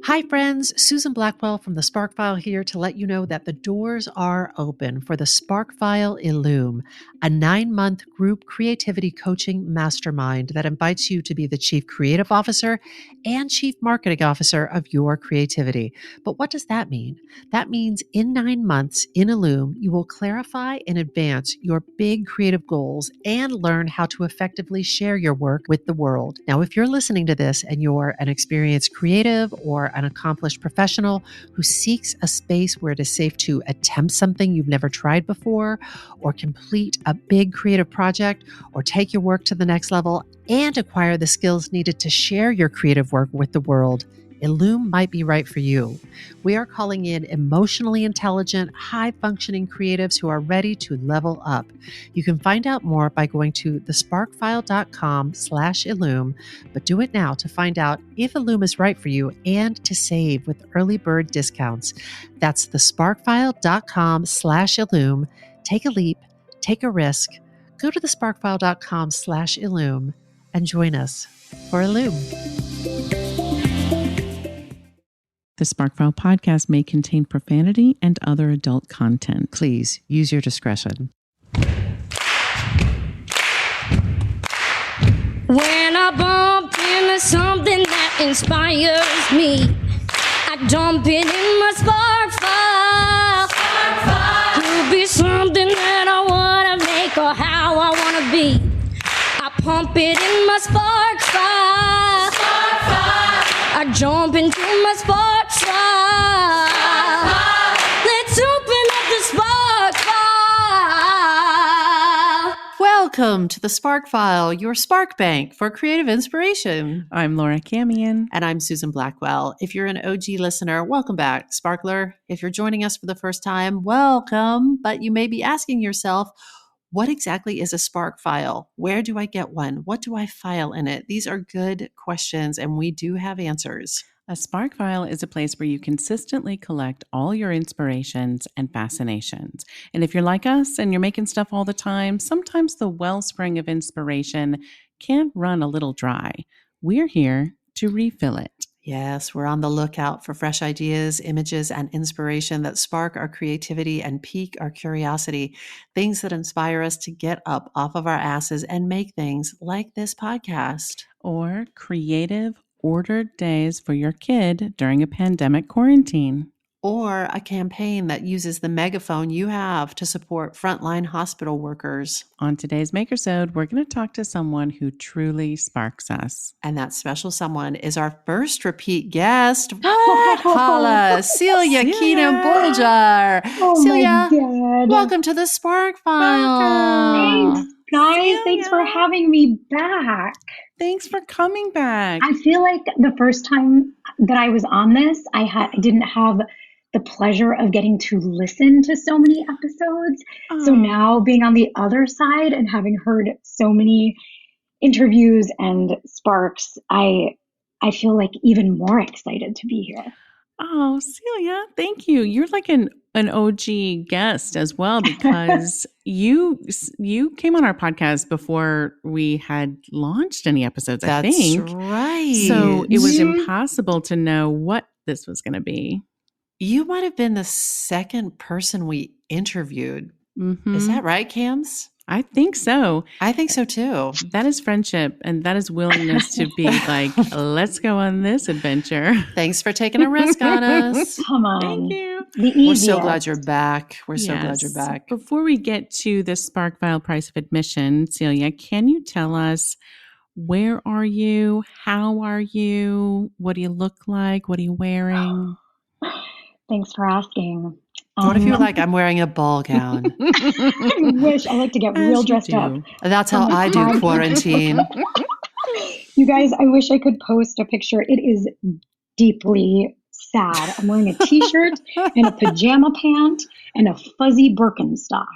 Hi, friends. Susan Blackwell from the Spark File here to let you know that the doors are open for the Spark File Illume, a 9-month group creativity coaching mastermind that invites you to be the Chief Creative Officer and Chief Marketing Officer of your creativity. But what does that mean? That means in 9 months in Illume, you will clarify and advance your big creative goals and learn how to effectively share your work with the world. Now, if you're listening to this and you're an experienced creative or an accomplished professional who seeks a space where it is safe to attempt something you've never tried before, or complete a big creative project, or take your work to the next level and acquire the skills needed to share your creative work with the world, Illume might be right for you. We are calling in emotionally intelligent, high-functioning creatives who are ready to level up. You can find out more by going to thesparkfile.com/Illume, but do it now to find out if Illume is right for you and to save with early bird discounts. That's thesparkfile.com/Illume. Take a leap, take a risk. Go to thesparkfile.com/Illume and join us for Illume. The Sparkfile podcast may contain profanity and other adult content. Please use your discretion. When I bump into something that inspires me, I dump it in my spark file. Could be something that I want to make or how I want to be. I pump it in my spark file. I jump into my spark file. Let's open up the spark file. Welcome to the Spark File, your spark bank for creative inspiration. I'm Laura Camian. And I'm Susan Blackwell. If you're an OG listener, welcome back, Sparkler. If you're joining us for the first time, welcome. But you may be asking yourself, what exactly is a Spark File? Where do I get one? What do I file in it? These are good questions, and we do have answers. A Spark File is a place where you consistently collect all your inspirations and fascinations. And if you're like us and you're making stuff all the time, sometimes the wellspring of inspiration can run a little dry. We're here to refill it. Yes, we're on the lookout for fresh ideas, images, and inspiration that spark our creativity and pique our curiosity, things that inspire us to get up off of our asses and make things like this podcast. Or creative, ordered days for your kid during a pandemic quarantine. Or a campaign that uses the megaphone you have to support frontline hospital workers. On today's Makersode, we're going to talk to someone who truly sparks us. And that special someone is our first repeat guest. Holla, Celia Keenan-Bolger. Oh Celia, my God. welcome to the Spark File. Thanks, guys. Celia. Thanks for having me back. Thanks for coming back. I feel like the first time that I was on this, I didn't have the pleasure of getting to listen to so many episodes. So now being on the other side and having heard so many interviews and sparks, I feel like even more excited to be here. Oh, Celia, thank you. You're like an OG guest as well, because you came on our podcast before we had launched any episodes, I think. That's right. So it was impossible to know what this was going to be. You might have been the second person we interviewed. Mm-hmm. Is that right, Cams? I think so. I think so too. That is friendship, and that is willingness to be like, let's go on this adventure. Thanks for taking a risk on us. Come on. Thank you. The easiest. We're so glad you're back. We're so glad you're back. Before we get to the Spark File price of admission, Celia, can you tell us, where are you? How are you? What do you look like? What are you wearing? Thanks for asking. What if you were like, I'm wearing a ball gown? I wish. I like to get real dressed up. That's how I do quarantine. You guys, I wish I could post a picture. It is deeply sad. I'm wearing a t-shirt and a pajama pant and a fuzzy Birkenstock.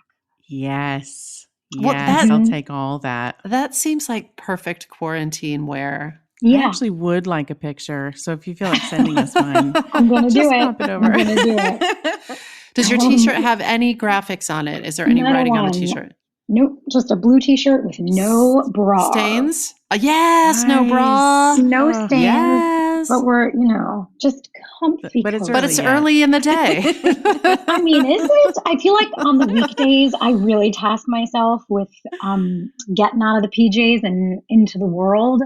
Yes. Well, Yes, I'll take all that. That seems like perfect quarantine wear. Yeah. I actually would like a picture. So if you feel like sending us one, I'm going to do it. pop it over. I'm going to do it. Does your t-shirt have any graphics on it? Is there any Not writing on the one. t-shirt? Nope, just a blue t-shirt with no bra. Stains? Yes, no Nice. bra. No stains. But we're, just comfy. But it's cozy. But it's early in the day. I mean, is it? I feel like on the weekdays, I really task myself with getting out of the PJs and into the world.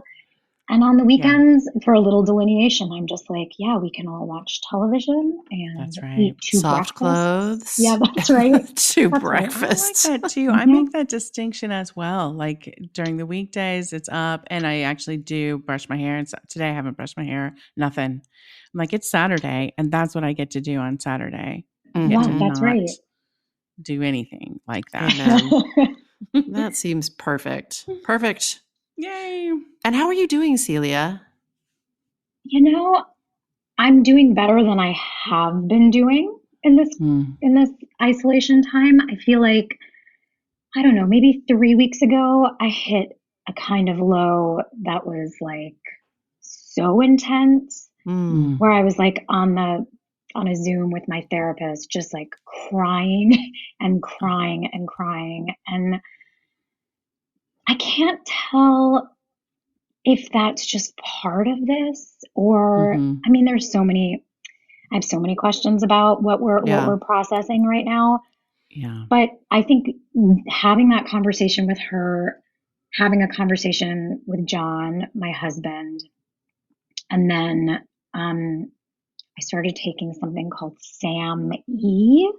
And on the weekends, for a little delineation, I'm just like, yeah, we can all watch television and That's right. eat two Soft breakfasts. clothes. Yeah, that's right. Two That's right. breakfasts. I like that too. I make that distinction as well. Like during the weekdays, it's up, and I actually do brush my hair. And today I haven't brushed my hair. Nothing. I'm like, it's Saturday, and that's what I get to do on Saturday. I get to That's not right. do anything like that. Amen. That seems perfect. Perfect. Yay! And how are you doing, Celia? I'm doing better than I have been doing in this isolation time. I feel like, I don't know, maybe 3 weeks ago, I hit a kind of low that was like so intense, where I was like on a Zoom with my therapist, just like crying and crying and crying. And I can't tell if that's just part of this or, I mean, I have so many questions about what we're processing right now. Yeah. But I think having that conversation with her, having a conversation with John, my husband, and then I started taking something called SAM-E,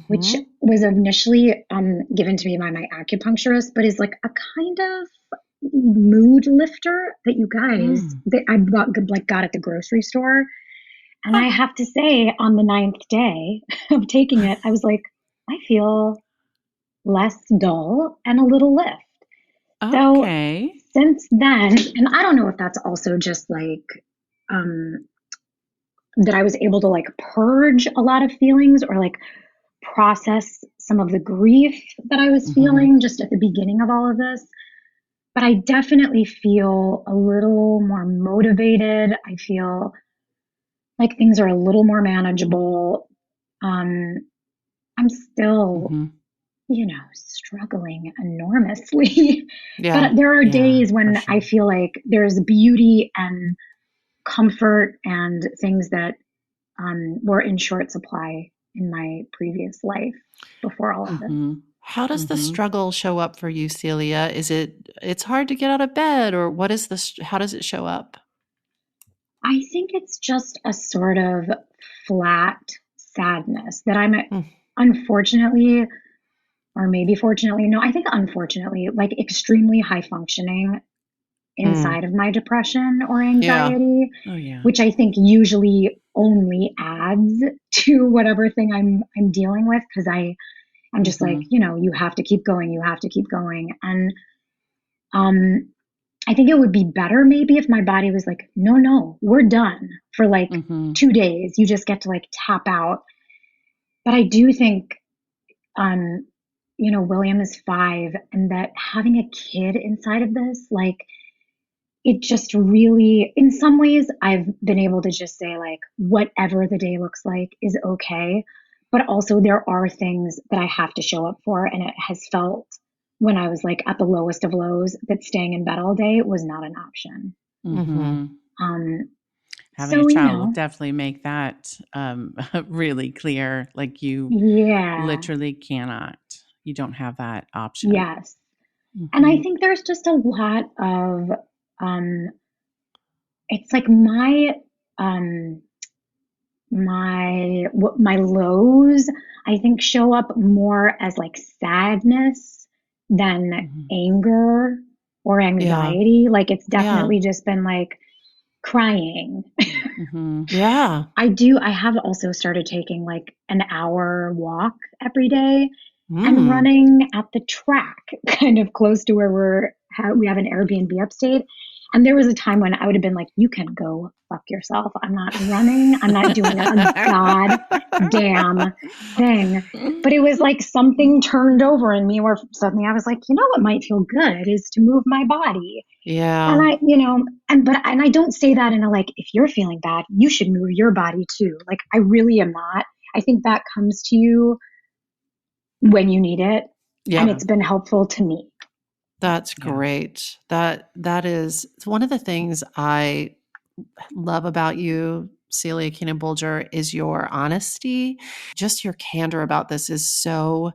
which was initially given to me by my acupuncturist, but is like a kind of mood lifter that you guys that I got at the grocery store. And I have to say, on the 9th day of taking it, I was like, I feel less dull and a little lift. Okay. So since then, and I don't know if that's also just like that I was able to like purge a lot of feelings or like process some of the grief that I was feeling just at the beginning of all of this. But I definitely feel a little more motivated. I feel like things are a little more manageable. I'm still, struggling enormously. But there are days when I feel like there's beauty and comfort and things that were in short supply in my previous life before all of this. How does the struggle show up for you, Celia? Is it's hard to get out of bed, or how does it show up? I think it's just a sort of flat sadness that I'm unfortunately, or maybe fortunately, no, I think unfortunately, like extremely high functioning inside of my depression or anxiety, which I think usually only adds to whatever thing I'm dealing with, because I'm just like, you have to keep going, you have to keep going. And I think it would be better maybe if my body was like, no, we're done for like 2 days. You just get to like tap out. But I do think, William is 5, and that having a kid inside of this, like, it just really, in some ways, I've been able to just say like, whatever the day looks like is okay. But also there are things that I have to show up for. And it has felt, when I was like at the lowest of lows, that staying in bed all day was not an option. Having a child will definitely make that really clear. Like you literally cannot. You don't have that option. Yes. And I think there's just a lot of, it's like my lows, I think, show up more as like sadness than anger or anxiety. Like it's definitely just been like crying. I have also started taking like an hour walk every day and running at the track kind of close to where we have an Airbnb upstate. And there was a time when I would have been like, you can go fuck yourself. I'm not running. I'm not doing a goddamn thing. But it was like something turned over in me where suddenly I was like, what might feel good is to move my body. Yeah. And and I don't say that in a like, if you're feeling bad, you should move your body too. Like I really am not. I think that comes to you when you need it. Yeah. And it's been helpful to me. That's great. That is one of the things I love about you, Celia Keenan-Bolger, is your honesty. Just your candor about this is so,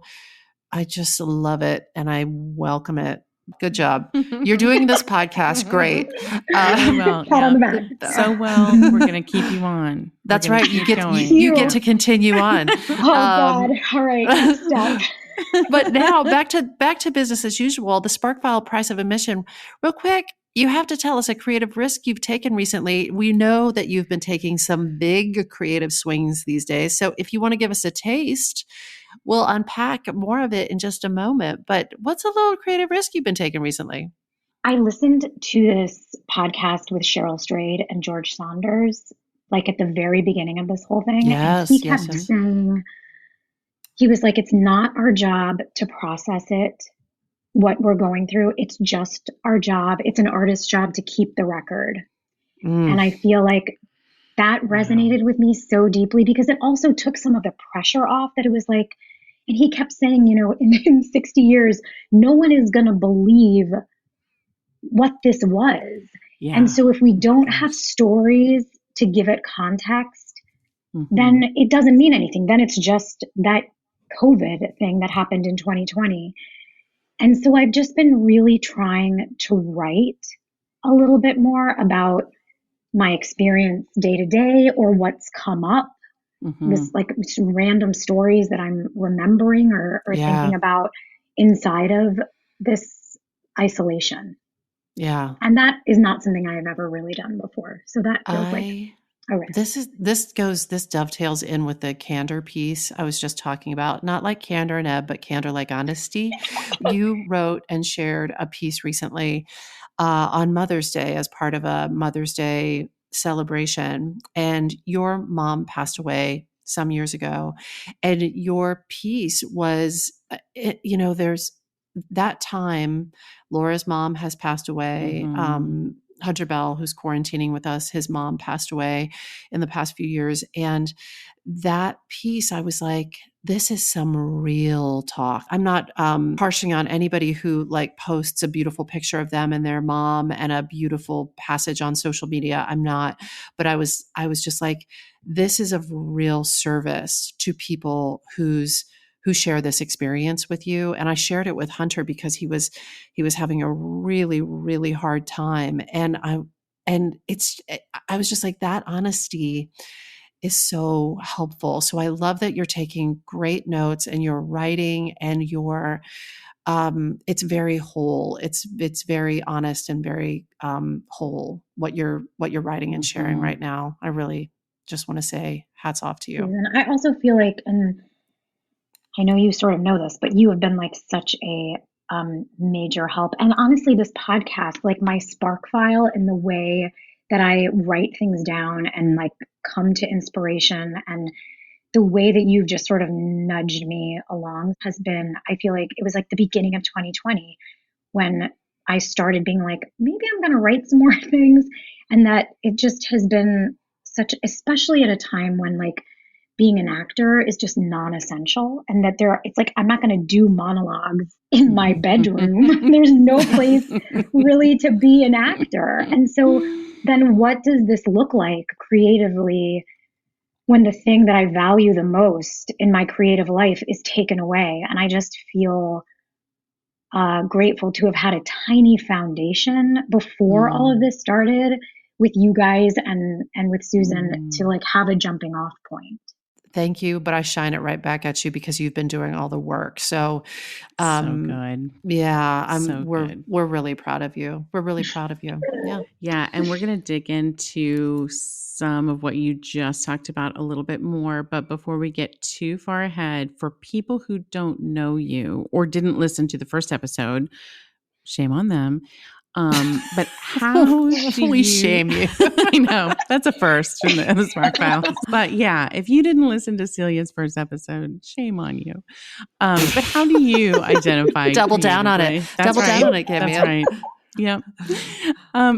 I just love it and I welcome it. Good job. You're doing this podcast great. Really well. Pat on the back. So well, we're going to keep you on. That's right. You get to continue on. Oh God. All right. Next step. But now back to business as usual. The Spark File price of admission. Real quick, you have to tell us a creative risk you've taken recently. We know that you've been taking some big creative swings these days. So if you want to give us a taste, we'll unpack more of it in just a moment. But what's a little creative risk you've been taking recently? I listened to this podcast with Cheryl Strayed and George Saunders, like at the very beginning of this whole thing. Yes, and he kept saying, he was like, it's not our job to process it, what we're going through. It's just our job. It's an artist's job to keep the record. And I feel like that resonated with me so deeply because it also took some of the pressure off that it was like, and he kept saying, you know, in 60 years, no one is going to believe what this was. Yeah. And so if we don't have stories to give it context, then it doesn't mean anything. Then it's just that COVID thing that happened in 2020. And so I've just been really trying to write a little bit more about my experience day to day or what's come up. This like random stories that I'm remembering or thinking about inside of this isolation. Yeah. And that is not something I have ever really done before. So that feels like a risk. This dovetails in with the candor piece I was just talking about, not like candor and ebb, but candor like honesty. You wrote and shared a piece recently on Mother's Day as part of a Mother's Day celebration, and your mom passed away some years ago, and your piece was, there's that time. Laura's mom has passed away. Hunter Bell, who's quarantining with us, his mom passed away in the past few years. And that piece, I was like, this is some real talk. I'm not harshing on anybody who like posts a beautiful picture of them and their mom and a beautiful passage on social media. I'm not, but I was just like, this is of real service to people who share this experience with you. And I shared it with Hunter because he was having a really, really hard time. And I was just like, that honesty is so helpful. So I love that you're taking great notes and you're writing and you're, it's very whole. It's very honest and very whole what you're writing and sharing right now. I really just want to say hats off to you. And I also feel like, and I know you sort of know this, but you have been like such a major help. And honestly, this podcast, like my Spark File and the way that I write things down and like come to inspiration and the way that you've just sort of nudged me along has been, I feel like it was like the beginning of 2020 when I started being like, maybe I'm going to write some more things. And that it just has been such, especially at a time when like being an actor is just non-essential, and that it's like, I'm not going to do monologues in my bedroom. There's no place really to be an actor. And so then what does this look like creatively when the thing that I value the most in my creative life is taken away? And I just feel grateful to have had a tiny foundation before all of this started with you guys and with Susan to like have a jumping off point. Thank you, but I shine it right back at you because you've been doing all the work. So, so good. Yeah, we're really proud of you. We're really proud of you. Yeah. Yeah, and we're going to dig into some of what you just talked about a little bit more, but before we get too far ahead, for people who don't know you or didn't listen to the first episode, shame on them. But how do we shame you? I know that's a first in the Spark File. But yeah, if you didn't listen to Celia's first episode, shame on you. But how do you identify? Double down on it. Double down on it, Cammy. That's right. Yep.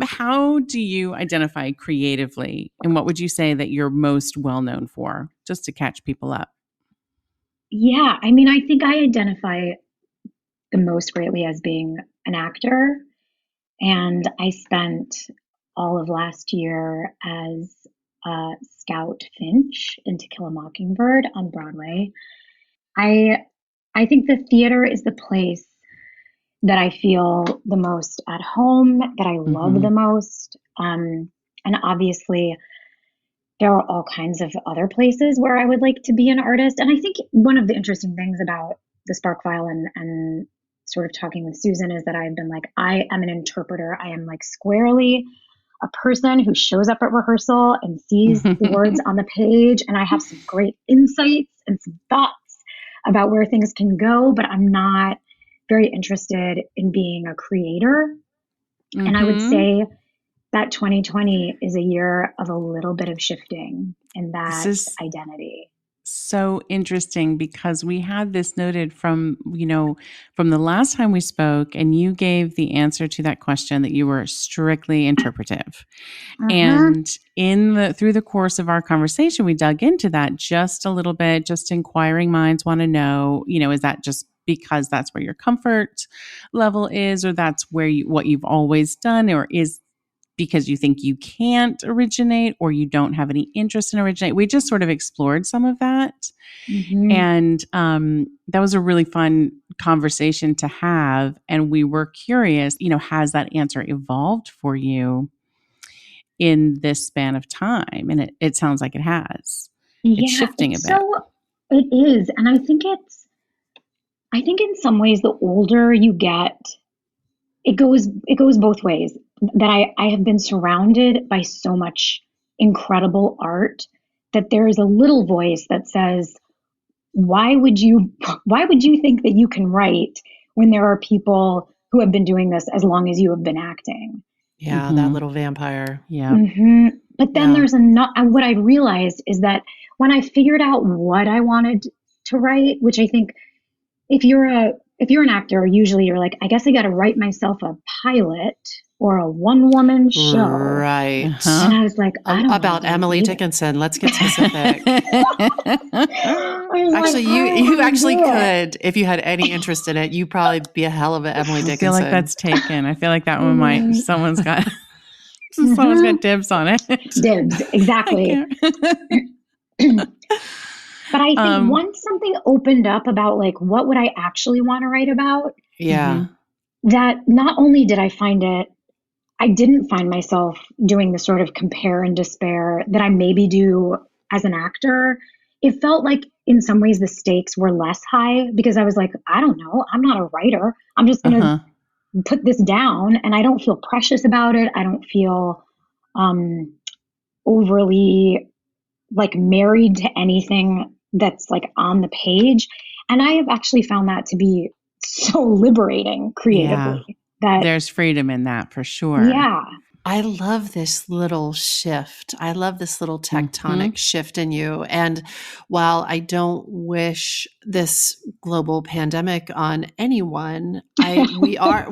How do you identify creatively, and what would you say that you're most well known for, just to catch people up? Yeah, I mean, I think I identify the most greatly as being an actor. And I spent all of last year as Scout Finch in To Kill a Mockingbird on Broadway. I think the theater is the place that I feel the most at home, that I love the most. And obviously, there are all kinds of other places where I would like to be an artist. And I think one of the interesting things about the Spark File and sort of talking with Susan is that I've been like, I am an interpreter. I am like squarely a person who shows up at rehearsal and sees the words on the page. And I have some great insights and some thoughts about where things can go, but I'm not very interested in being a creator. And I would say that 2020 is a year of a little bit of shifting in that identity. So interesting, because we had this noted from the last time we spoke, and you gave the answer to that question that you were strictly interpretive. And through the course of our conversation, we dug into that just a little bit. Just inquiring minds want to know, is that just because that's where your comfort level is, or that's what you've always done, or is because you think you can't originate or you don't have any interest in originate. We just sort of explored some of that. And that was a really fun conversation to have. And we were curious, has that answer evolved for you in this span of time? And it sounds like it has. It's shifting a bit. So it is. And I think in some ways, the older you get, it goes both ways. That I have been surrounded by so much incredible art that there is a little voice that says, why would you think that you can write when there are people who have been doing this as long as you have been acting? Yeah, that little vampire. Yeah. But then there's what I realized is that when I figured out what I wanted to write, which I think if you're an actor, usually you're like, I guess I got to write myself a pilot or a one-woman show. Right. And I was like, I don't about Emily Dickinson. Let's get specific. Actually, like, you actually could, if you had any interest in it, you'd probably be a hell of an Emily Dickinson. I feel like that's taken. I feel like that one might, someone's got dibs on it. Dibs, exactly. But I think once something opened up about like, what would I actually want to write about? Yeah. That not only did I didn't find myself doing the sort of compare and despair that I maybe do as an actor. It felt like in some ways the stakes were less high because I was like, I don't know, I'm not a writer. I'm just going to put this down, and I don't feel precious about it. I don't feel overly like married to anything that's like on the page. And I have actually found that to be so liberating creatively. That there's freedom in that for sure. Yeah. I love this little shift. I love this little tectonic shift in you. And while I don't wish this global pandemic on anyone, we are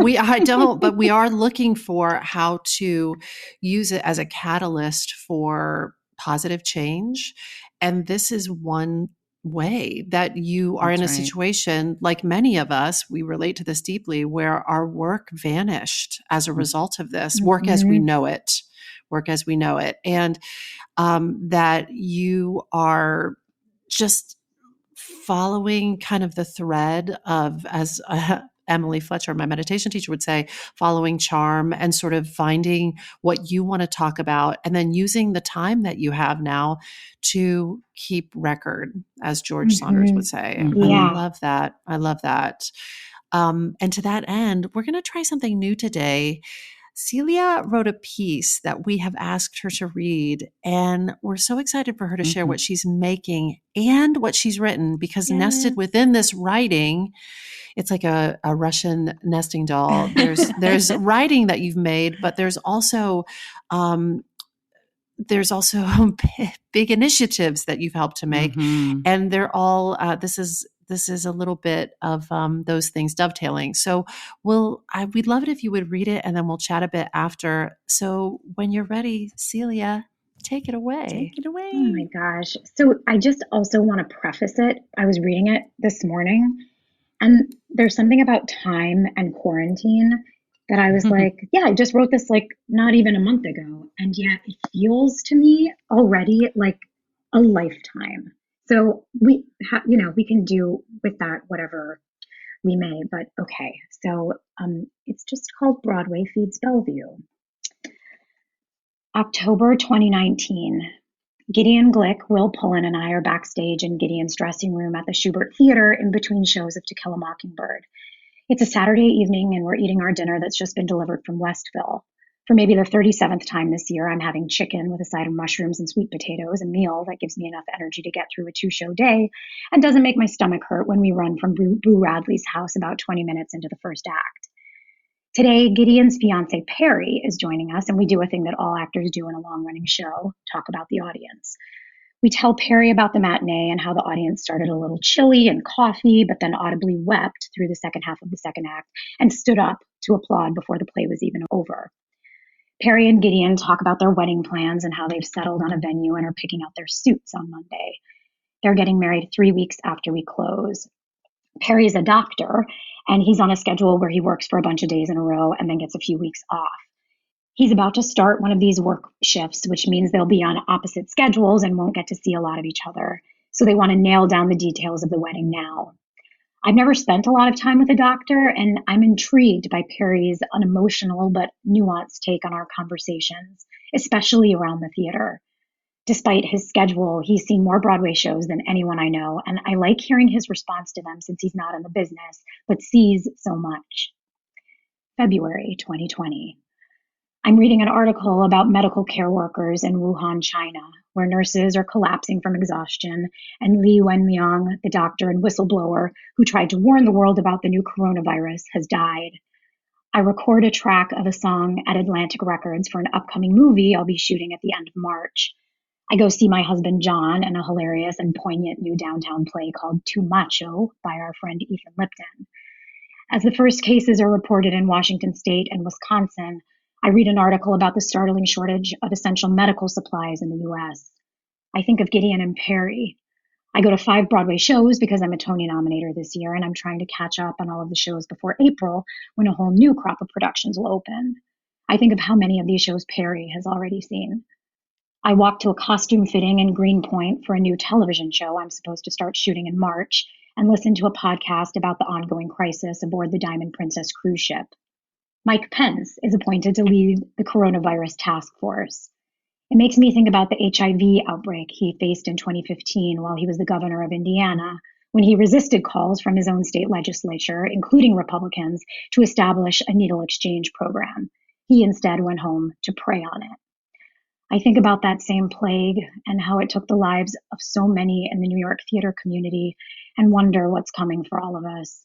looking for how to use it as a catalyst for positive change. And this is one way that you are in a situation like many of us, we relate to this deeply, where our work vanished as a result of this, work as we know it, and that you are just following kind of the thread of, as Emily Fletcher, my meditation teacher, would say, following charm and sort of finding what you want to talk about and then using the time that you have now to keep record, as George Saunders would say. Yeah. I love that. And to that end, we're going to try something new today. Celia wrote a piece that we have asked her to read, and we're so excited for her to share what she's making and what she's written, because nested within this writing, it's like a Russian nesting doll. There's writing that you've made, but there's also big initiatives that you've helped to make, and they're all. This is a little bit of those things dovetailing. So we'd love it if you would read it, and then we'll chat a bit after. So when you're ready, Celia, take it away. Oh my gosh. So I just also want to preface it. I was reading it this morning, and there's something about time and quarantine that I was like, yeah, I just wrote this like not even a month ago. And yet it feels to me already like a lifetime. So we can do with that whatever we may, but okay. So it's just called Broadway Feeds Bellevue. October 2019. Gideon Glick, Will Pullen, and I are backstage in Gideon's dressing room at the Schubert Theater in between shows of To Kill a Mockingbird. It's a Saturday evening and we're eating our dinner that's just been delivered from Westville. For maybe the 37th time this year, I'm having chicken with a side of mushrooms and sweet potatoes, a meal that gives me enough energy to get through a 2-show day and doesn't make my stomach hurt when we run from Boo Radley's house about 20 minutes into the first act. Today, Gideon's fiance, Perry, is joining us, and we do a thing that all actors do in a long-running show, talk about the audience. We tell Perry about the matinee and how the audience started a little chilly and coffee, but then audibly wept through the second half of the second act and stood up to applaud before the play was even over. Perry and Gideon talk about their wedding plans and how they've settled on a venue and are picking out their suits on Monday. They're getting married 3 weeks after we close. Perry is a doctor, and he's on a schedule where he works for a bunch of days in a row and then gets a few weeks off. He's about to start one of these work shifts, which means they'll be on opposite schedules and won't get to see a lot of each other. So they want to nail down the details of the wedding now. I've never spent a lot of time with a doctor, and I'm intrigued by Perry's unemotional but nuanced take on our conversations, especially around the theater. Despite his schedule, he's seen more Broadway shows than anyone I know, and I like hearing his response to them since he's not in the business, but sees so much. February 2020. I'm reading an article about medical care workers in Wuhan, China, where nurses are collapsing from exhaustion, and Li Wenliang, the doctor and whistleblower who tried to warn the world about the new coronavirus, has died. I record a track of a song at Atlantic Records for an upcoming movie I'll be shooting at the end of March. I go see my husband John in a hilarious and poignant new downtown play called Too Macho by our friend Ethan Lipton. As the first cases are reported in Washington State and Wisconsin, I read an article about the startling shortage of essential medical supplies in the U.S. I think of Gideon and Perry. I go to 5 Broadway shows because I'm a Tony nominator this year, and I'm trying to catch up on all of the shows before April when a whole new crop of productions will open. I think of how many of these shows Perry has already seen. I walk to a costume fitting in Greenpoint for a new television show I'm supposed to start shooting in March and listen to a podcast about the ongoing crisis aboard the Diamond Princess cruise ship. Mike Pence is appointed to lead the coronavirus task force. It makes me think about the HIV outbreak he faced in 2015 while he was the governor of Indiana, when he resisted calls from his own state legislature, including Republicans, to establish a needle exchange program. He instead went home to prey on it. I think about that same plague and how it took the lives of so many in the New York theater community and wonder what's coming for all of us.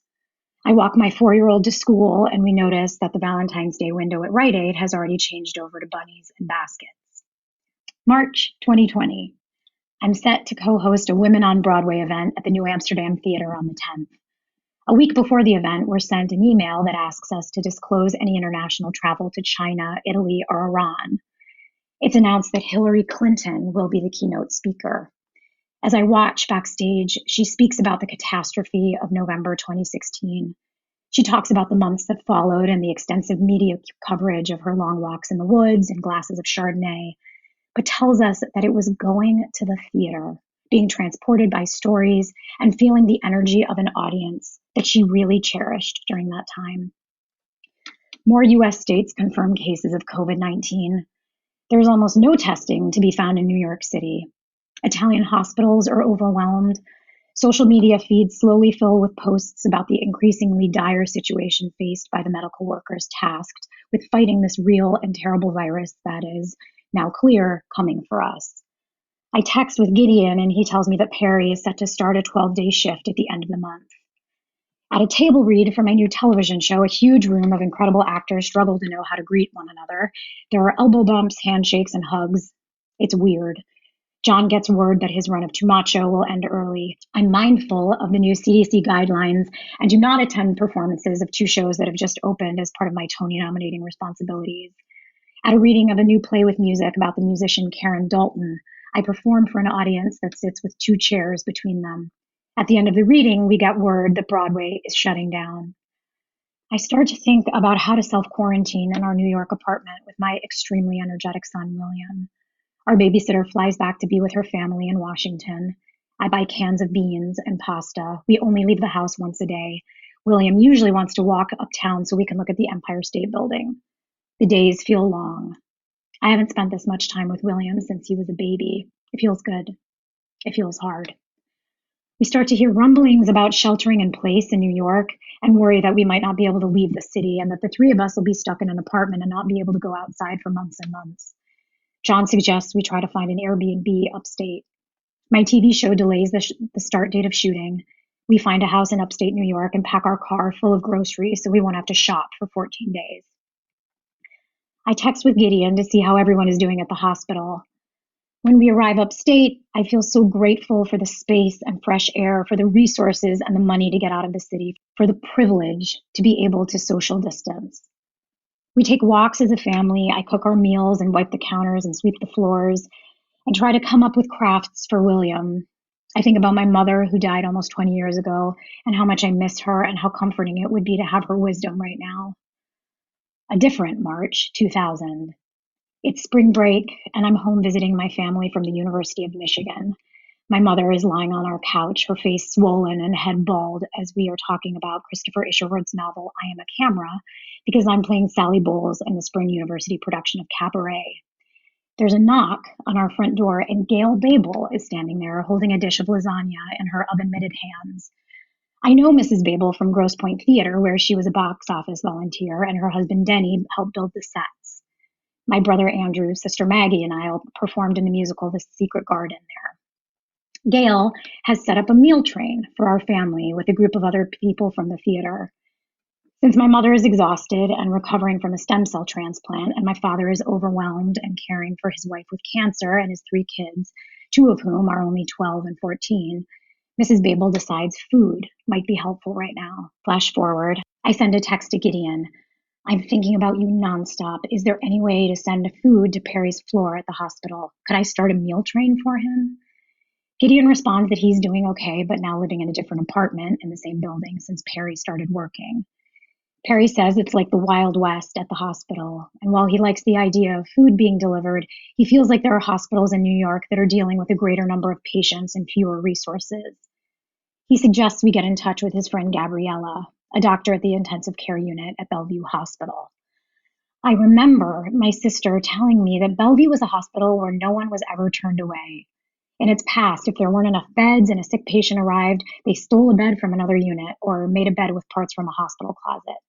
I walk my 4-year-old to school and we notice that the Valentine's Day window at Rite Aid has already changed over to bunnies and baskets. March 2020. I'm set to co-host a Women on Broadway event at the New Amsterdam Theater on the 10th. A week before the event, we're sent an email that asks us to disclose any international travel to China, Italy, or Iran. It's announced that Hillary Clinton will be the keynote speaker. As I watch backstage, she speaks about the catastrophe of November 2016. She talks about the months that followed and the extensive media coverage of her long walks in the woods and glasses of Chardonnay, but tells us that it was going to the theater, being transported by stories and feeling the energy of an audience that she really cherished during that time. More U.S. states confirm cases of COVID-19. There's almost no testing to be found in New York City. Italian hospitals are overwhelmed. Social media feeds slowly fill with posts about the increasingly dire situation faced by the medical workers tasked with fighting this real and terrible virus that is, now clear, coming for us. I text with Gideon and he tells me that Perry is set to start a 12-day shift at the end of the month. At a table read for my new television show, a huge room of incredible actors struggle to know how to greet one another. There are elbow bumps, handshakes, and hugs. It's weird. John gets word that his run of Too Macho will end early. I'm mindful of the new CDC guidelines and do not attend performances of 2 shows that have just opened as part of my Tony nominating responsibilities. At a reading of a new play with music about the musician Karen Dalton, I perform for an audience that sits with 2 chairs between them. At the end of the reading, we get word that Broadway is shutting down. I start to think about how to self-quarantine in our New York apartment with my extremely energetic son, William. Our babysitter flies back to be with her family in Washington. I buy cans of beans and pasta. We only leave the house once a day. William usually wants to walk uptown so we can look at the Empire State Building. The days feel long. I haven't spent this much time with William since he was a baby. It feels good. It feels hard. We start to hear rumblings about sheltering in place in New York and worry that we might not be able to leave the city and that the three of us will be stuck in an apartment and not be able to go outside for months and months. John suggests we try to find an Airbnb upstate. My TV show delays the start date of shooting. We find a house in upstate New York and pack our car full of groceries so we won't have to shop for 14 days. I text with Gideon to see how everyone is doing at the hospital. When we arrive upstate, I feel so grateful for the space and fresh air, for the resources and the money to get out of the city, for the privilege to be able to social distance. We take walks as a family. I cook our meals and wipe the counters and sweep the floors and try to come up with crafts for William. I think about my mother who died almost 20 years ago and how much I miss her and how comforting it would be to have her wisdom right now. A different March 2000. It's spring break, and I'm home visiting my family from the University of Michigan. My mother is lying on our couch, her face swollen and head bald, as we are talking about Christopher Isherwood's novel, I Am a Camera, because I'm playing Sally Bowles in the spring university production of Cabaret. There's a knock on our front door, and Gail Babel is standing there holding a dish of lasagna in her oven-mitted hands. I know Mrs. Babel from Grosse Pointe Theater, where she was a box office volunteer, and her husband Denny helped build the sets. My brother Andrew, sister Maggie, and I all performed in the musical The Secret Garden there. Gail has set up a meal train for our family with a group of other people from the theater. Since my mother is exhausted and recovering from a stem cell transplant, and my father is overwhelmed and caring for his wife with cancer and his 3 kids, 2 of whom are only 12 and 14, Mrs. Babel decides food might be helpful right now. Flash forward, I send a text to Gideon. I'm thinking about you nonstop. Is there any way to send food to Perry's floor at the hospital? Could I start a meal train for him? Gideon responds that he's doing okay, but now living in a different apartment in the same building since Perry started working. Perry says it's like the Wild West at the hospital. And while he likes the idea of food being delivered, he feels like there are hospitals in New York that are dealing with a greater number of patients and fewer resources. He suggests we get in touch with his friend Gabriella, a doctor at the intensive care unit at Bellevue Hospital. I remember my sister telling me that Bellevue was a hospital where no one was ever turned away. In its past, if there weren't enough beds and a sick patient arrived, they stole a bed from another unit or made a bed with parts from a hospital closet.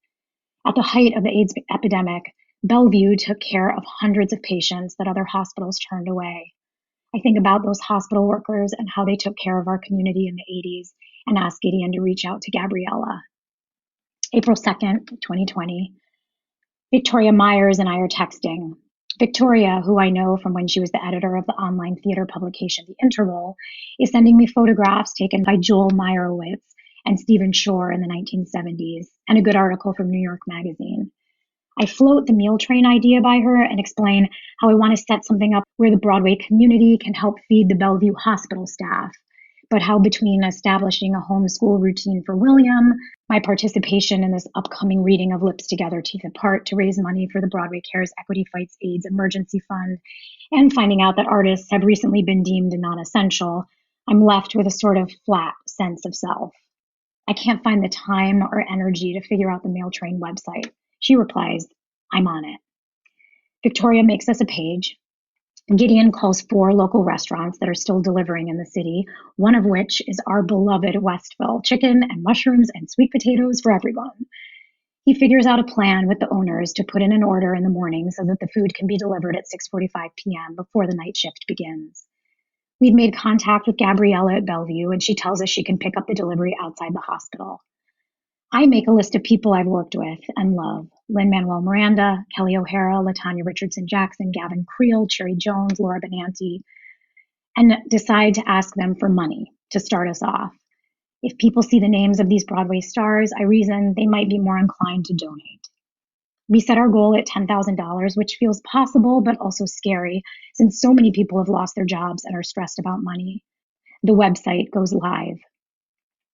At the height of the AIDS epidemic, Bellevue took care of hundreds of patients that other hospitals turned away. I think about those hospital workers and how they took care of our community in the 80s and asked Gideon to reach out to Gabriella. April 2nd, 2020. Victoria Myers and I are texting. Victoria, who I know from when she was the editor of the online theater publication The Interval, is sending me photographs taken by Joel Meyerowitz and Stephen Shore in the 1970s, and a good article from New York Magazine. I float the meal train idea by her and explain how I want to set something up where the Broadway community can help feed the Bellevue hospital staff, but how between establishing a homeschool routine for William, my participation in this upcoming reading of Lips Together, Teeth Apart to raise money for the Broadway Cares Equity Fights AIDS Emergency Fund, and finding out that artists have recently been deemed non-essential, I'm left with a sort of flat sense of self. I can't find the time or energy to figure out the mail train website. She replies, I'm on it. Victoria makes us a page. Gideon calls 4 local restaurants that are still delivering in the city, one of which is our beloved Westville, chicken and mushrooms and sweet potatoes for everyone. He figures out a plan with the owners to put in an order in the morning so that the food can be delivered at 6:45 p.m. before the night shift begins. We've made contact with Gabriella at Bellevue, and she tells us she can pick up the delivery outside the hospital. I make a list of people I've worked with and love. Lin-Manuel Miranda, Kelly O'Hara, LaTanya Richardson-Jackson, Gavin Creel, Cherry Jones, Laura Benanti, and decide to ask them for money to start us off. If people see the names of these Broadway stars, I reason they might be more inclined to donate. We set our goal at $10,000, which feels possible, but also scary, since so many people have lost their jobs and are stressed about money. The website goes live.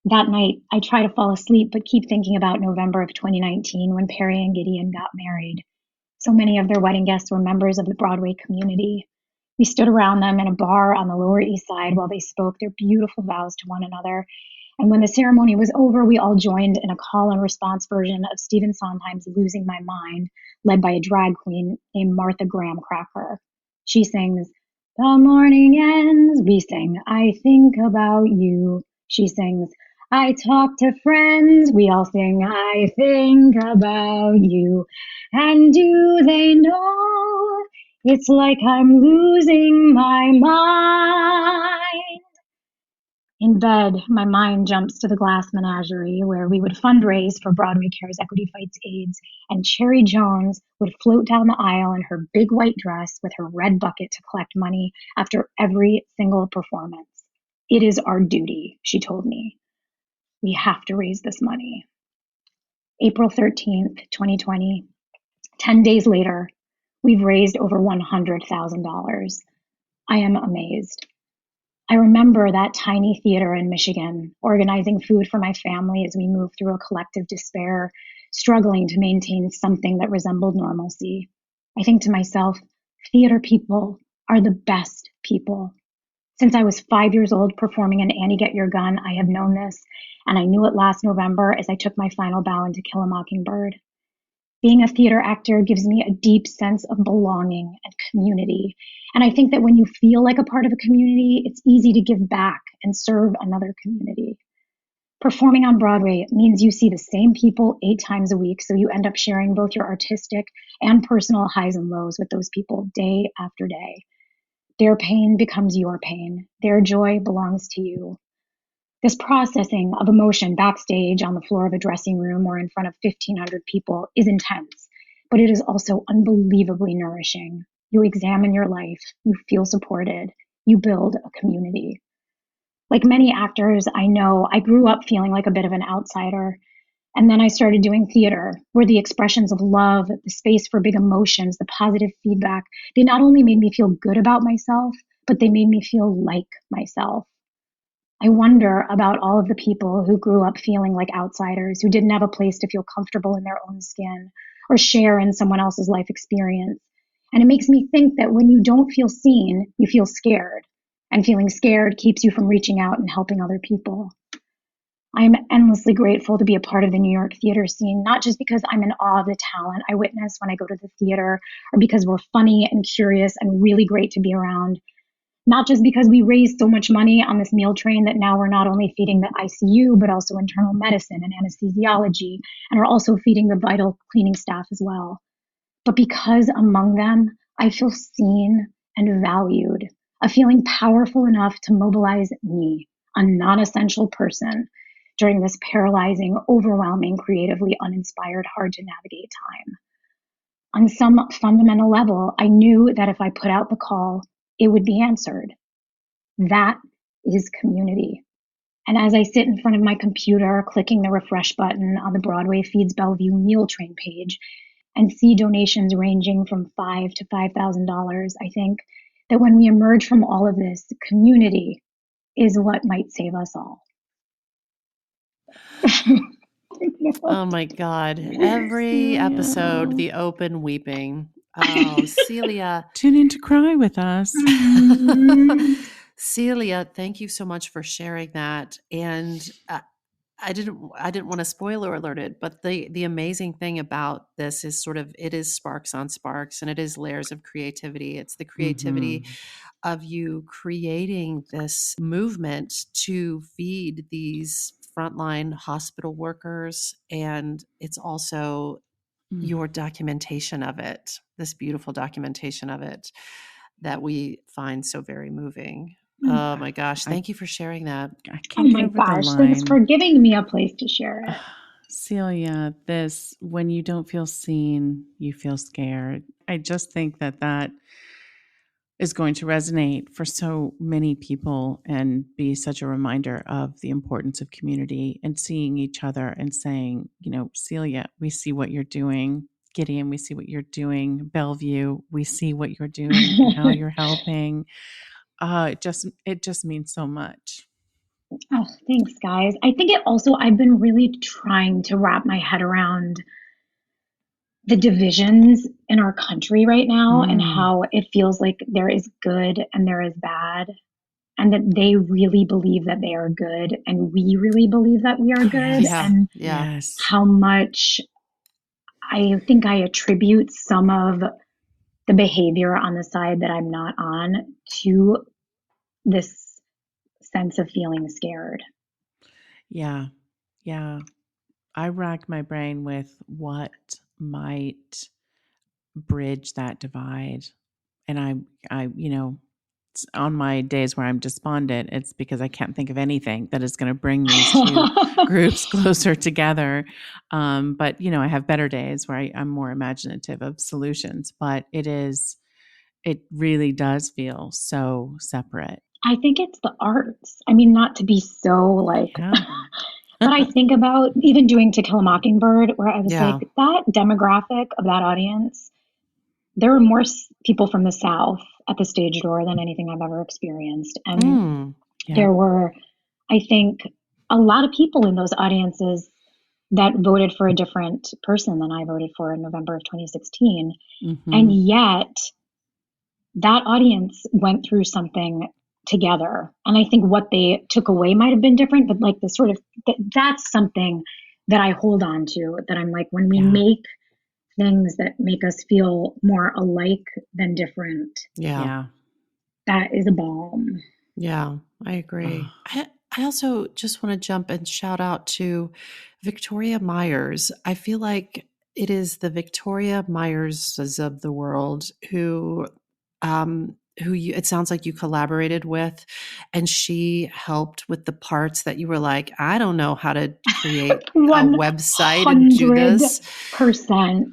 That night, I try to fall asleep, but keep thinking about November of 2019 when Perry and Gideon got married. So many of their wedding guests were members of the Broadway community. We stood around them in a bar on the Lower East Side while they spoke their beautiful vows to one another. And when the ceremony was over, we all joined in a call and response version of Stephen Sondheim's Losing My Mind, led by a drag queen named Martha Graham Cracker. She sings, "The morning ends." We sing, "I think about you." She sings, "I talk to friends." We all sing, "I think about you." And do they know it's like I'm losing my mind? In bed, my mind jumps to the Glass Menagerie, where we would fundraise for Broadway Cares Equity Fights AIDS, and Cherry Jones would float down the aisle in her big white dress with her red bucket to collect money after every single performance. "It is our duty," she told me. "We have to raise this money." April 13th, 2020. 10 days later, we've raised over $100,000. I am amazed. I remember that tiny theater in Michigan, organizing food for my family as we moved through a collective despair, struggling to maintain something that resembled normalcy. I think to myself, theater people are the best people. Since I was 5 years old performing in Annie Get Your Gun, I have known this, and I knew it last November as I took my final bow in To Kill a Mockingbird. Being a theater actor gives me a deep sense of belonging and community. And I think that when you feel like a part of a community, it's easy to give back and serve another community. Performing on Broadway means you see the same people 8 times a week, so you end up sharing both your artistic and personal highs and lows with those people day after day. Their pain becomes your pain. Their joy belongs to you. This processing of emotion backstage on the floor of a dressing room or in front of 1,500 people is intense, but it is also unbelievably nourishing. You examine your life, you feel supported, you build a community. Like many actors I know, I grew up feeling like a bit of an outsider. And then I started doing theater, where the expressions of love, the space for big emotions, the positive feedback, they not only made me feel good about myself, but they made me feel like myself. I wonder about all of the people who grew up feeling like outsiders, who didn't have a place to feel comfortable in their own skin or share in someone else's life experience. And it makes me think that when you don't feel seen, you feel scared. And feeling scared keeps you from reaching out and helping other people. I am endlessly grateful to be a part of the New York theater scene, not just because I'm in awe of the talent I witness when I go to the theater, or because we're funny and curious and really great to be around. Not just because we raised so much money on this meal train that now we're not only feeding the ICU, but also internal medicine and anesthesiology, and are also feeding the vital cleaning staff as well. But because among them, I feel seen and valued, a feeling powerful enough to mobilize me, a non-essential person, during this paralyzing, overwhelming, creatively uninspired, hard to navigate time. On some fundamental level, I knew that if I put out the call, it would be answered. That is community. And as I sit in front of my computer, clicking the refresh button on the Broadway Feeds Bellevue meal train page and see donations ranging from $5 to $5,000, I think that when we emerge from all of this, community is what might save us all. Oh my God. Every episode, the open weeping. Oh, Celia. Tune in to cry with us. Celia, thank you so much for sharing that. And I didn't want to spoiler alert it, but the amazing thing about this is sort of, it is sparks on sparks, and it is layers of creativity. It's the creativity of you creating this movement to feed these frontline hospital workers. And it's also your documentation of it, this beautiful documentation of it that we find so very moving. Oh my gosh. Thank you for sharing that. I can't oh my gosh. Thanks for giving me a place to share it. Celia, this, when you don't feel seen, you feel scared. I just think that that is going to resonate for so many people and be such a reminder of the importance of community and seeing each other and saying, you know, Celia, we see what you're doing. Gideon, we see what you're doing. Bellevue, we see what you're doing and how you're helping. It just means so much. Oh, thanks, guys. I think I've been really trying to wrap my head around the divisions in our country right now and how it feels like there is good and there is bad, and that they really believe that they are good and we really believe that we are good. Yeah. And Yes. how much I think I attribute some of the behavior on the side that I'm not on to this sense of feeling scared. Yeah. Yeah. I racked my brain with what might bridge that divide. And on my days where I'm despondent, it's because I can't think of anything that is going to bring these two groups closer together. But I have better days where I'm more imaginative of solutions, but it really does feel so separate. I think it's the arts. I mean, not to be so like, but I think about even doing To Kill a Mockingbird, where I was like, that demographic of that audience, there were more people from the South at the stage door than anything I've ever experienced. And there were, I think, a lot of people in those audiences that voted for a different person than I voted for in November of 2016. And yet that audience went through something together. And I think what they took away might have been different, but like the sort of, that's something that I hold on to, that I'm like, when we make things that make us feel more alike than different. Yeah. That is a balm. Yeah, I agree. I also just want to jump and shout out to Victoria Myers. I feel like it is the Victoria Myerses of the world who it sounds like you collaborated with, and she helped with the parts that you were like, I don't know how to create a website and do this. 100%.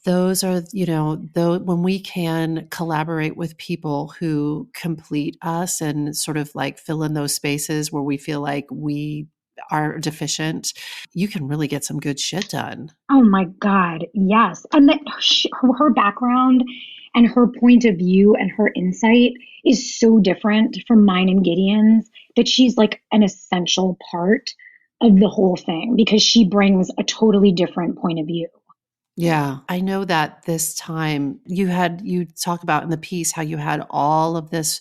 Those are, when we can collaborate with people who complete us and sort of like fill in those spaces where we feel like we are deficient, you can really get some good shit done. Oh my God. Yes. And that her background and her point of view and her insight is so different from mine and Gideon's that she's like an essential part of the whole thing because she brings a totally different point of view. Yeah. I know that this time you talk about in the piece how you had all of this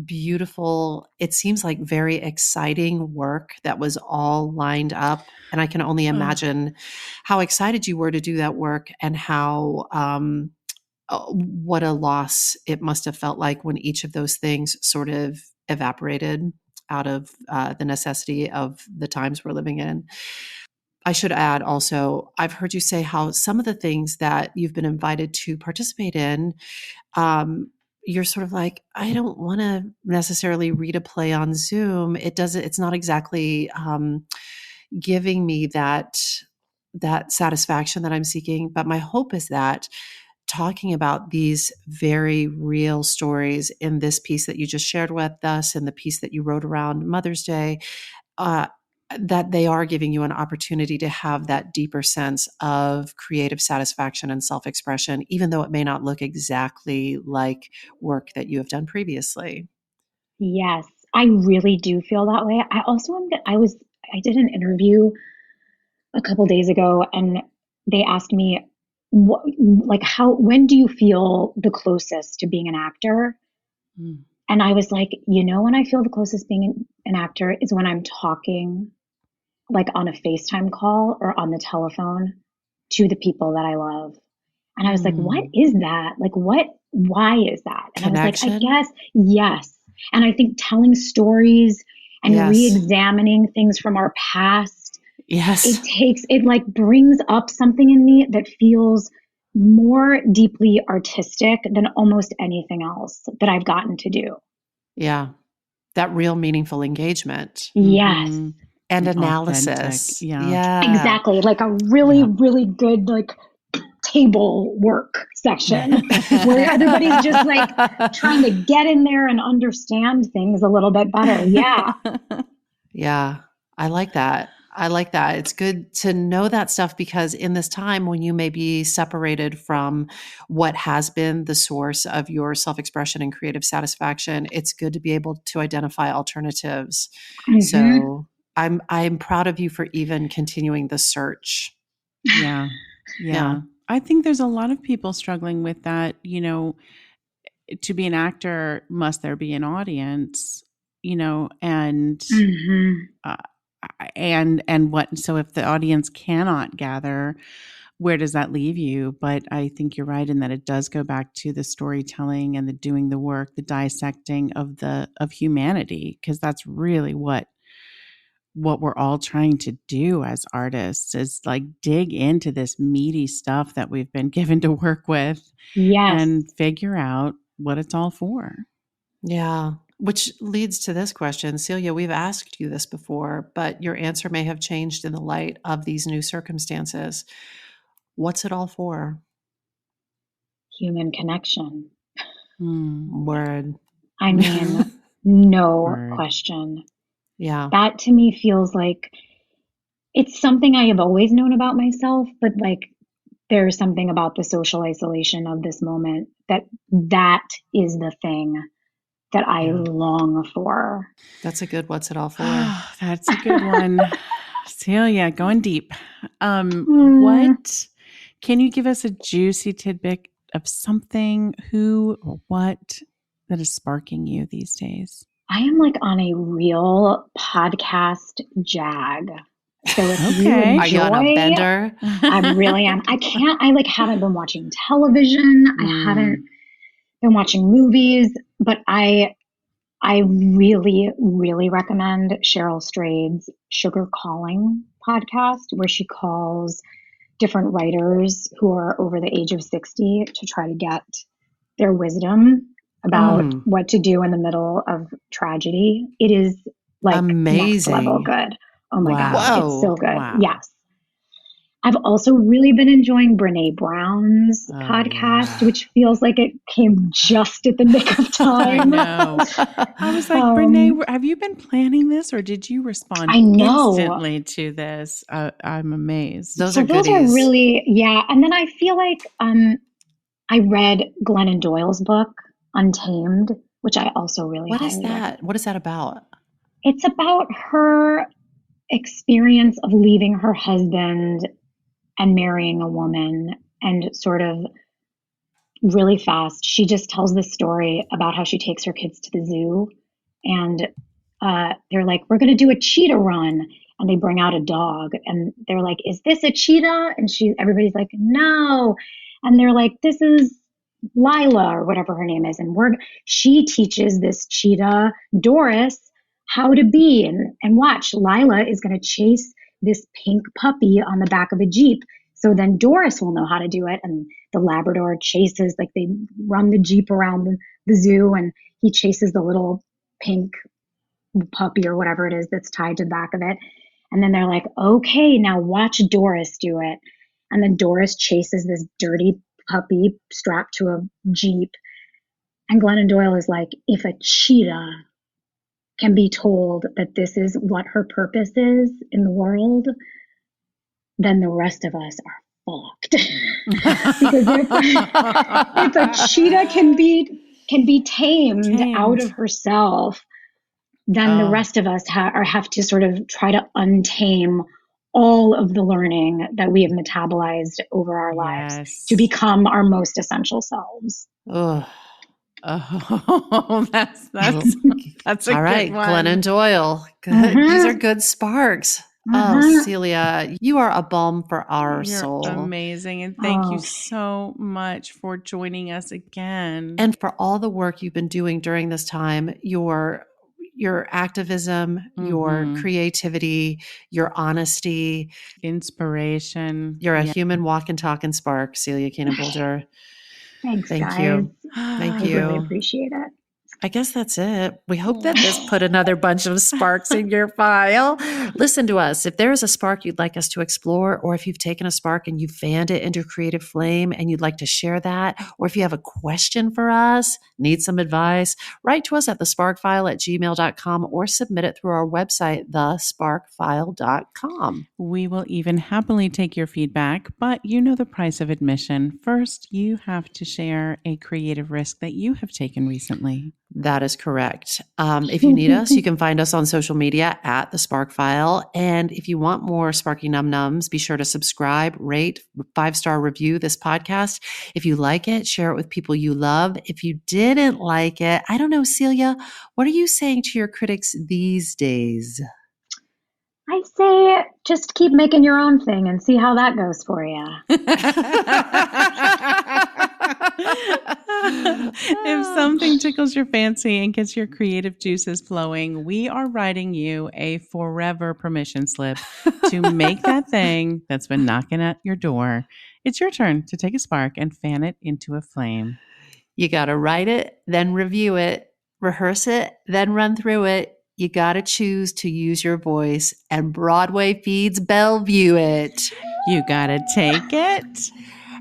beautiful, it seems like very exciting work that was all lined up. And I can only imagine how excited you were to do that work and how, what a loss it must have felt like when each of those things sort of evaporated out of the necessity of the times we're living in. I should add also, I've heard you say how some of the things that you've been invited to participate in, you're sort of like, I don't want to necessarily read a play on Zoom. It's not exactly giving me that satisfaction that I'm seeking. But my hope is that talking about these very real stories in this piece that you just shared with us and the piece that you wrote around Mother's Day, that they are giving you an opportunity to have that deeper sense of creative satisfaction and self-expression, even though it may not look exactly like work that you have done previously. Yes, I really do feel that way. I did an interview a couple days ago and they asked me when do you feel the closest to being an actor? And I was like, when I feel the closest being an actor is when I'm talking like on a FaceTime call or on the telephone to the people that I love. And I was like, what is that? Like, why is that? And Connection? I was like, I guess, yes. And I think telling stories and re-examining things from our past, it like brings up something in me that feels more deeply artistic than almost anything else that I've gotten to do. Yeah. That real meaningful engagement. Yes. And analysis. Yeah. Exactly. Like a really, really good, like table work section where everybody's just like trying to get in there and understand things a little bit better. Yeah. Yeah. I like that. I like that. It's good to know that stuff because in this time when you may be separated from what has been the source of your self-expression and creative satisfaction, it's good to be able to identify alternatives. Mhm. So I'm proud of you for even continuing the search. Yeah. Yeah. I think there's a lot of people struggling with that. You know, to be an actor, must there be an audience? You know, and Mhm. and what? So if the audience cannot gather, where does that leave you? But I think you're right in that it does go back to the storytelling and the doing the work, the dissecting of humanity, because that's really what we're all trying to do as artists is like dig into this meaty stuff that we've been given to work with Yes. and figure out what it's all for. Yeah. Which leads to this question. Celia, we've asked you this before, but your answer may have changed in the light of these new circumstances. What's it all for? Human connection. Word. I mean, no Word. question. Yeah. That to me feels like it's something I have always known about myself, but like there's something about the social isolation of this moment that is the thing that I long for. That's a good what's it all for? That's a good one. Celia, going deep. What can you give us a juicy tidbit of something, who or what that is sparking you these days? I am like on a real podcast jag. So if you enjoy, are you on a bender? I really am. I haven't been watching television. I haven't been watching movies, but I really, really recommend Cheryl Strayed's Sugar Calling podcast, where she calls different writers who are over the age of 60 to try to get their wisdom about what to do in the middle of tragedy. It is like amazing. Next level good. Oh my God. It's so good. Wow. Yes. I've also really been enjoying Brene Brown's podcast, which feels like it came just at the nick of time. I know. I was like, Brene, have you been planning this or did you respond instantly to this? I'm amazed. Those are really, yeah. And then I feel like I read Glennon Doyle's book, Untamed, which I also really What is that? What is that about? It's about her experience of leaving her husband and marrying a woman, and sort of really fast, she just tells this story about how she takes her kids to the zoo, and they're like, we're going to do a cheetah run, and they bring out a dog, and they're like, is this a cheetah? And everybody's like, no. And they're like, this is Lila or whatever her name is, and she teaches this cheetah, Doris, how to be, and watch, Lila is going to chase this pink puppy on the back of a Jeep. So then Doris will know how to do it. And the Labrador chases, like they run the Jeep around the zoo, and he chases the little pink puppy or whatever it is that's tied to the back of it. And then they're like, okay, now watch Doris do it. And then Doris chases this dirty puppy strapped to a Jeep. And Glennon Doyle is like, if a cheetah can be told that this is what her purpose is in the world, then the rest of us are fucked. Because if a cheetah can be tamed out of herself, then the rest of us have to sort of try to untame all of the learning that we have metabolized over our lives to become our most essential selves. Oh, that's a all right, good one. Glennon Doyle. Good. These are good sparks. Oh, Celia, you are a balm for our soul. You're amazing. And thank you so much for joining us again. And for all the work you've been doing during this time, your activism, your creativity, your honesty, inspiration. You're a human walk and talk and spark, Celia Keenan-Bolger. Thanks, Thank guys. you. Thank you. I really appreciate it. I guess that's it. We hope that this put another bunch of sparks in your file. Listen to us. If there is a spark you'd like us to explore, or if you've taken a spark and you fanned it into a creative flame and you'd like to share that, or if you have a question for us, need some advice, write to us at thesparkfile@gmail.com or submit it through our website, thesparkfile.com. We will even happily take your feedback, but you know the price of admission. First, you have to share a creative risk that you have taken recently. That is correct. If you need us, you can find us on social media at The Spark File. And if you want more Sparky Num Nums, be sure to subscribe, rate, 5-star review this podcast. If you like it, share it with people you love. If you didn't like it, I don't know, Celia, what are you saying to your critics these days? I say just keep making your own thing and see how that goes for you. If something tickles your fancy and gets your creative juices flowing, we are writing you a forever permission slip to make that thing that's been knocking at your door. It's your turn to take a spark and fan it into a flame. You got to write it, then review it, rehearse it, then run through it. You got to choose to use your voice, and Broadway Feeds Bellevue it. You got to take it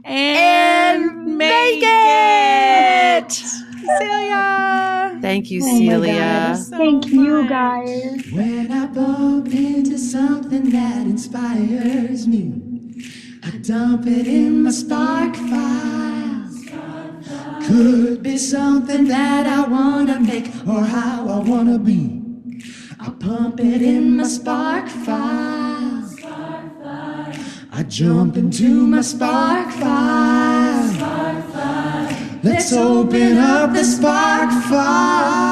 and make it. Celia. Thank you, Oh Celia. Thank you, guys. When I bump into something that inspires me, I dump it in my spark file. Could be something that I want to make or how I want to be. I pump it in my spark file. I jump into my spark file. Let's open up the spark file.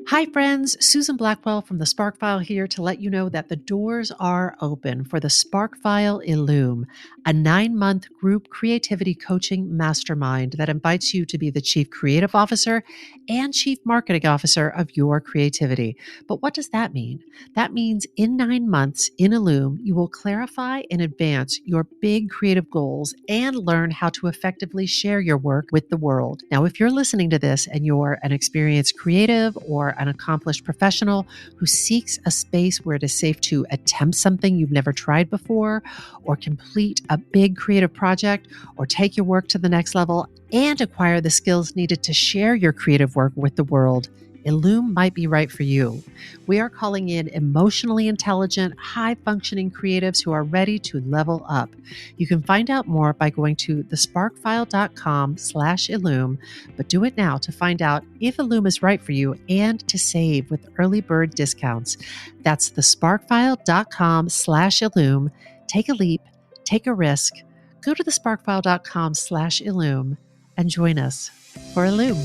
Hi, friends. Susan Blackwell from the Spark File here to let you know that the doors are open for the Spark File Illume, a 9-month group creativity coaching mastermind that invites you to be the Chief Creative Officer and Chief Marketing Officer of your creativity. But what does that mean? That means in 9 months in Illume, you will clarify and advance your big creative goals and learn how to effectively share your work with the world. Now, if you're listening to this and you're an experienced creative or an accomplished professional who seeks a space where it is safe to attempt something you've never tried before, or complete a big creative project, or take your work to the next level and acquire the skills needed to share your creative work with the world, Illume might be right for you. We are calling in emotionally intelligent, high-functioning creatives who are ready to level up. You can find out more by going to thesparkfile.com/Illume, but do it now to find out if Illume is right for you and to save with early bird discounts. That's thesparkfile.com/Illume. Take a leap, take a risk. Go to thesparkfile.com/Illume and join us for Illume.